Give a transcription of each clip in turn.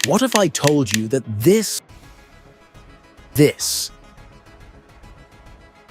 What if I told you that this,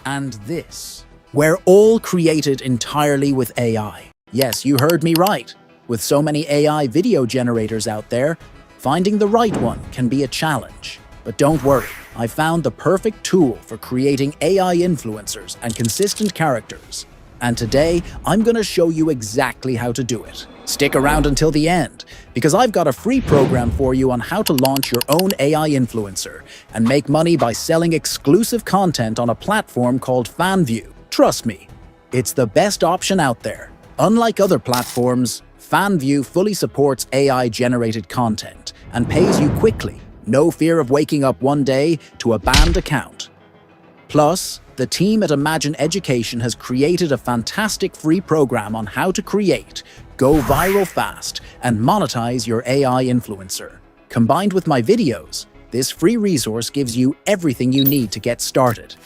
and this were all created entirely with AI? Yes, you heard me right. With so many AI video generators out there, finding the right one can be a challenge. But don't worry, I found the perfect tool for creating AI influencers and consistent characters. And today, I'm going to show you exactly how to do it. Stick around until the end, because I've got a free program for you on how to launch your own AI influencer and make money by selling exclusive content on a platform called Fanvue. Trust me, it's the best option out there. Unlike other platforms, Fanvue fully supports AI-generated content and pays you quickly. No fear of waking up one day to a banned account. Plus, the team at Imagine Education has created a fantastic free program on how to create, go viral fast, and monetize your AI influencer. Combined with my videos, this free resource gives you everything you need to get started.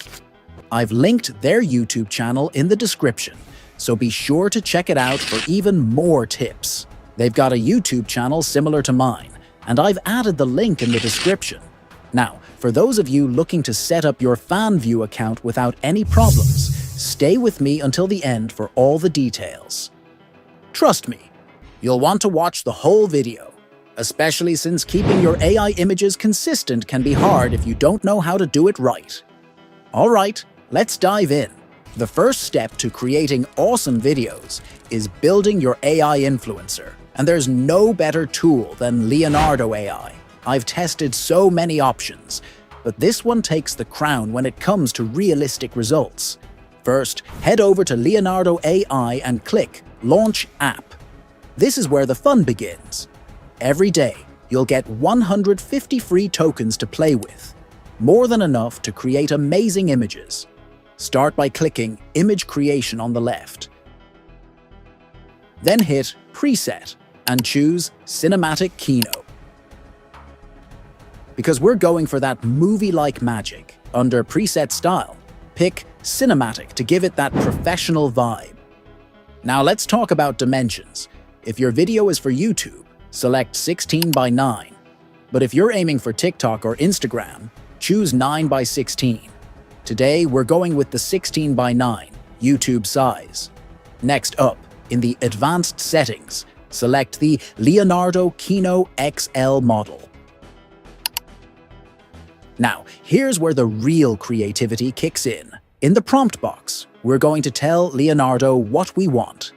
I've linked their YouTube channel in the description, so be sure to check it out for even more tips. They've got a YouTube channel similar to mine, and I've added the link in the description. Now, for those of you looking to set up your Fanvue account without any problems, stay with me until the end for all the details. Trust me, you'll want to watch the whole video, especially since keeping your AI images consistent can be hard if you don't know how to do it right. Alright, let's dive in. The first step to creating awesome videos is building your AI influencer. And there's no better tool than Leonardo AI. I've tested so many options, but this one takes the crown when it comes to realistic results. First, head over to Leonardo AI and click Launch App. This is where the fun begins. Every day, you'll get 150 free tokens to play with, more than enough to create amazing images. Start by clicking Image Creation on the left. Then hit Preset and choose Cinematic Keynote. Because we're going for that movie-like magic, under Preset Style, pick Cinematic to give it that professional vibe. Now let's talk about dimensions. If your video is for YouTube, select 16 by 9. But if you're aiming for TikTok or Instagram, choose 9 by 16. Today, we're going with the 16 by 9 YouTube size. Next up, in the Advanced Settings, select the Leonardo Kino XL model. Now, here's where the real creativity kicks in. In the prompt box, we're going to tell Leonardo what we want.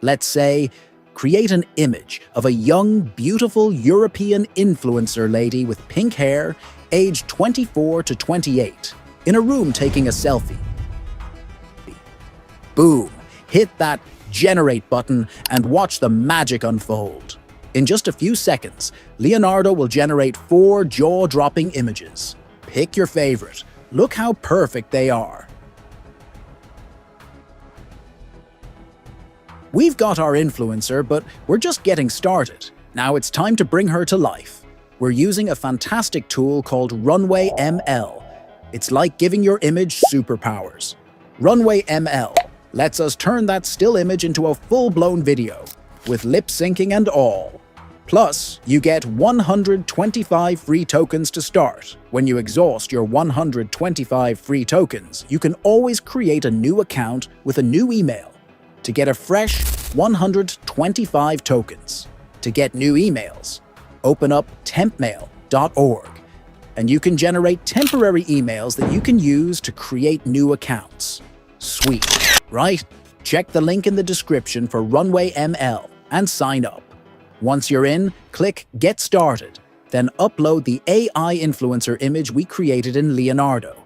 Let's say, create an image of a young, beautiful European influencer lady with pink hair, aged 24 to 28, in a room taking a selfie. Boom! Hit that Generate button and watch the magic unfold. In just a few seconds, Leonardo will generate 4 jaw-dropping images. Pick your favorite. Look how perfect they are. We've got our influencer, but we're just getting started. Now it's time to bring her to life. We're using a fantastic tool called Runway ML. It's like giving your image superpowers. Runway ML lets us turn that still image into a full-blown video, with lip syncing and all. Plus, you get 125 free tokens to start. When you exhaust your 125 free tokens, you can always create a new account with a new email to get a fresh 125 tokens. To get new emails, open up tempmail.org, and you can generate temporary emails that you can use to create new accounts. Sweet, right? Check the link in the description for Runway ML and sign up. Once you're in, click Get Started, then upload the AI influencer image we created in Leonardo.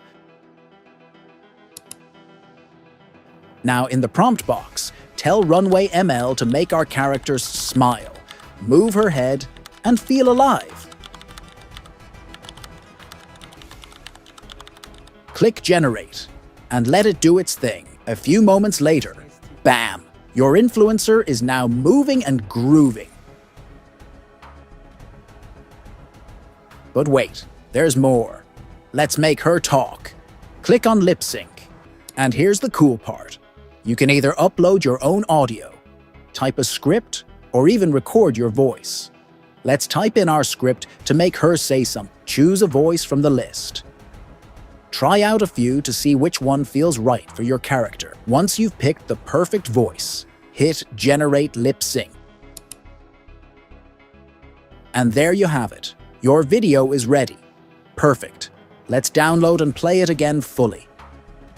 Now in the prompt box, tell Runway ML to make our characters smile, move her head, and feel alive. Click Generate, and let it do its thing. A few moments later, bam! Your influencer is now moving and grooving. But wait, there's more. Let's make her talk. Click on Lip Sync. And here's the cool part. You can either upload your own audio, type a script, or even record your voice. Let's type in our script to make her say something. Choose a voice from the list. Try out a few to see which one feels right for your character. Once you've picked the perfect voice, hit Generate Lip Sync. And there you have it. Your video is ready. Perfect. Let's download and play it again fully.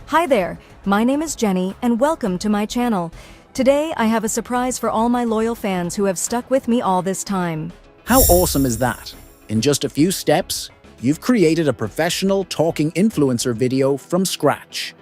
Hi there, my name is Jenny and welcome to my channel. Today I have a surprise for all my loyal fans who have stuck with me all this time. How awesome is that? In just a few steps, you've created a professional talking influencer video from scratch.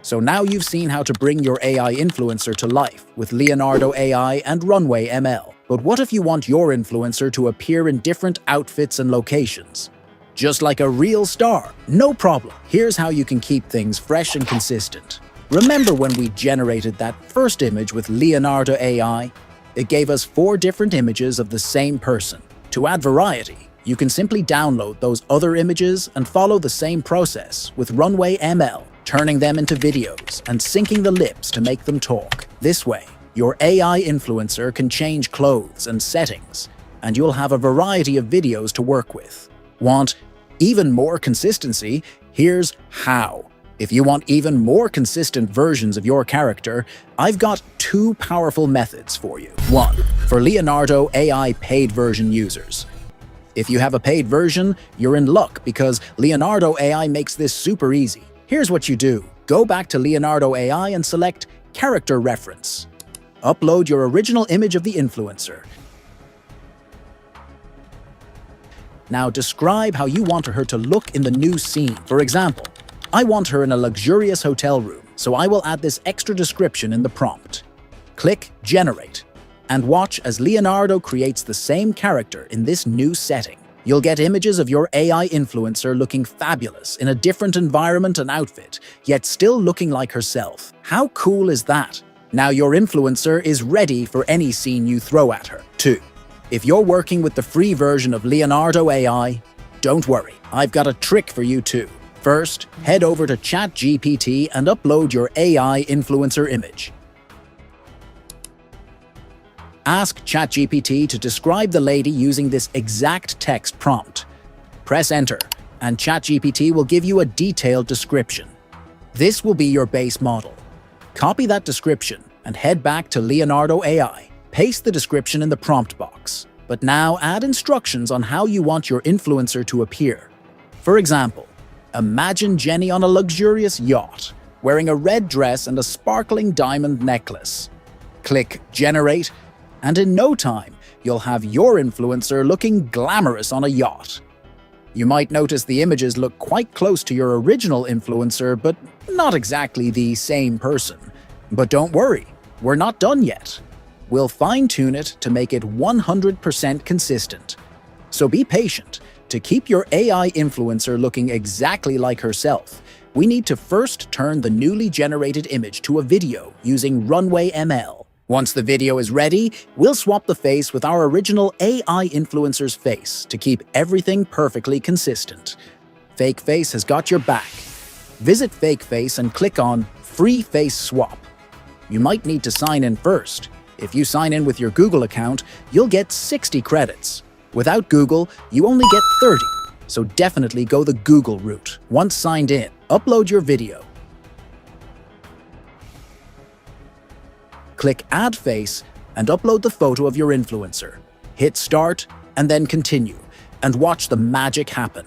So now you've seen how to bring your AI influencer to life with Leonardo AI and Runway ML. But what if you want your influencer to appear in different outfits and locations? Just like a real star? No problem. Here's how you can keep things fresh and consistent. Remember when we generated that first image with Leonardo AI? It gave us 4 different images of the same person. To add variety, you can simply download those other images and follow the same process with Runway ML, turning them into videos and syncing the lips to make them talk. This way, your AI influencer can change clothes and settings, and you'll have a variety of videos to work with. Want even more consistency? Here's how. If you want even more consistent versions of your character, I've got 2 powerful methods for you. 1. For Leonardo AI paid version users. If you have a paid version, you're in luck because Leonardo AI makes this super easy. Here's what you do. Go back to Leonardo AI and select Character Reference. Upload your original image of the influencer. Now describe how you want her to look in the new scene. For example, I want her in a luxurious hotel room, so I will add this extra description in the prompt. Click Generate, and watch as Leonardo creates the same character in this new setting. You'll get images of your AI influencer looking fabulous in a different environment and outfit, yet still looking like herself. How cool is that? Now your influencer is ready for any scene you throw at her. 2. If you're working with the free version of Leonardo AI, don't worry, I've got a trick for you too. First, head over to ChatGPT and upload your AI influencer image. Ask ChatGPT to describe the lady using this exact text prompt. Press Enter, and ChatGPT will give you a detailed description. This will be your base model. Copy that description and head back to Leonardo AI. Paste the description in the prompt box, but now add instructions on how you want your influencer to appear. For example, imagine Jenny on a luxurious yacht, wearing a red dress and a sparkling diamond necklace. Click Generate, and in no time, you'll have your influencer looking glamorous on a yacht. You might notice the images look quite close to your original influencer, but not exactly the same person. But don't worry, we're not done yet. We'll fine-tune it to make it 100% consistent. So be patient. To keep your AI influencer looking exactly like herself, we need to first turn the newly generated image to a video using Runway ML. Once the video is ready, we'll swap the face with our original AI influencer's face to keep everything perfectly consistent. FakeFace has got your back. Visit FakeFace and click on Free Face Swap. You might need to sign in first. If you sign in with your Google account, you'll get 60 credits. Without Google, you only get 30, so definitely go the Google route. Once signed in, upload your video. Click Add Face and upload the photo of your influencer. Hit Start and then Continue, and watch the magic happen.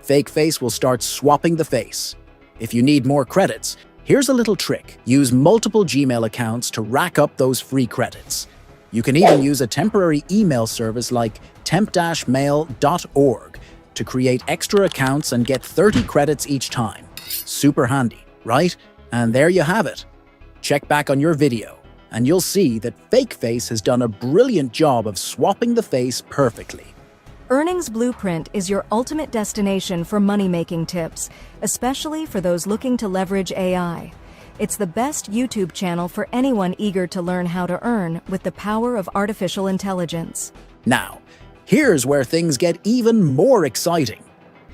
FakeFace will start swapping the face. If you need more credits, here's a little trick. Use multiple Gmail accounts to rack up those free credits. You can even use a temporary email service like temp-mail.org to create extra accounts and get 30 credits each time. Super handy, right? And there you have it. Check back on your video, and you'll see that FakeFace has done a brilliant job of swapping the face perfectly. Earnings Blueprint is your ultimate destination for money-making tips, especially for those looking to leverage AI. It's the best YouTube channel for anyone eager to learn how to earn with the power of artificial intelligence. Now, here's where things get even more exciting.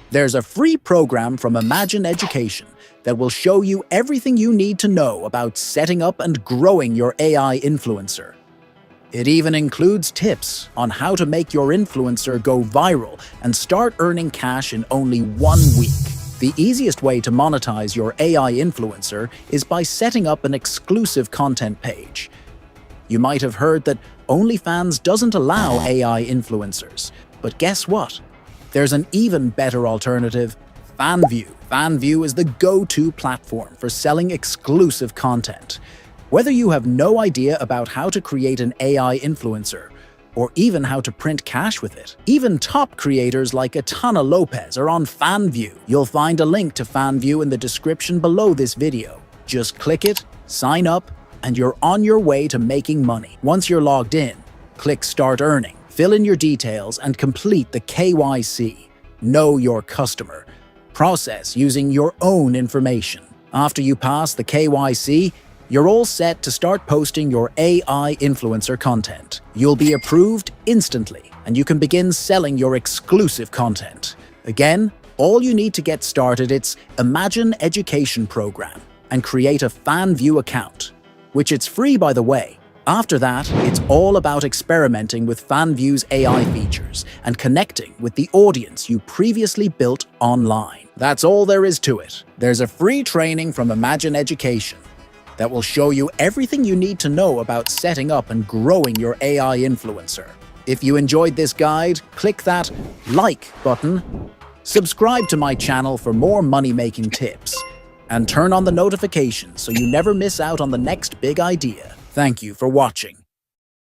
There's a free program from Imagine Education that will show you everything you need to know about setting up and growing your AI influencer. It even includes tips on how to make your influencer go viral and start earning cash in only 1 week. The easiest way to monetize your AI influencer is by setting up an exclusive content page. You might have heard that OnlyFans doesn't allow AI influencers, but guess what? There's an even better alternative, Fanvue. Fanvue is the go-to platform for selling exclusive content. Whether you have no idea about how to create an AI influencer, or even how to print cash with it, even top creators like Atana Lopez are on Fanvue. You'll find a link to Fanvue in the description below this video. Just click it, sign up, and you're on your way to making money. Once you're logged in, click Start Earning, fill in your details, and complete the KYC, Know Your Customer, process using your own information. After you pass the KYC, you're all set to start posting your AI influencer content. You'll be approved instantly, and you can begin selling your exclusive content. Again, all you need to get started is Imagine Education Program and create a Fanvue account, which it's free by the way. After that, it's all about experimenting with Fanvue's AI features and connecting with the audience you previously built online. That's all there is to it. There's a free training from Imagine Education that will show you everything you need to know about setting up and growing your AI influencer. If you enjoyed this guide, click that like button, subscribe to my channel for more money-making tips, and turn on the notifications so you never miss out on the next big idea. Thank you for watching.